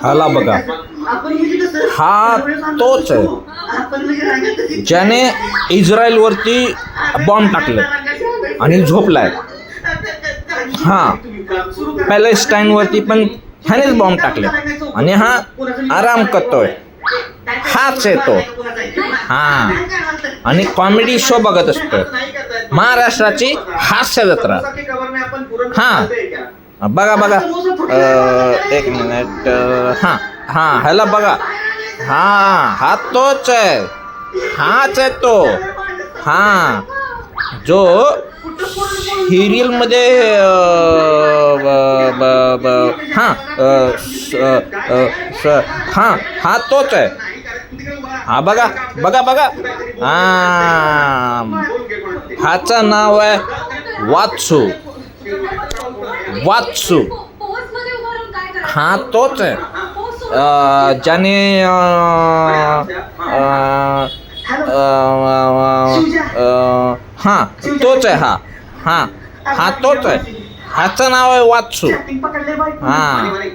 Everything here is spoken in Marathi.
हाला बघा, हा तोच आहे ज्याने इस्रायलवरती बॉम्ब टाकले आणि झोपलाय. हा पॅलेस्टाईनवरती पण ह्यानेच बॉम्ब टाकले आणि हा आराम करतोय. हाच आहे तो. हा आणि कॉमेडी शो बघत असतो. महाराष्ट्राची हास्य जत्रा. हा बघा बघा, एक मिनिट. हा हा ह्याला बघा. हा तोच आहे. हाच आहे तो. हा जो सिरियल मध्ये हा तोच आहे. हा बघा बघा बघा. ह्याचं नाव आहे वात्सू. वात्सू हा तोच आहे ज्याने हा तोच आहे. हा तोच आहे. ह्याचं नाव आहे वात्सू. हा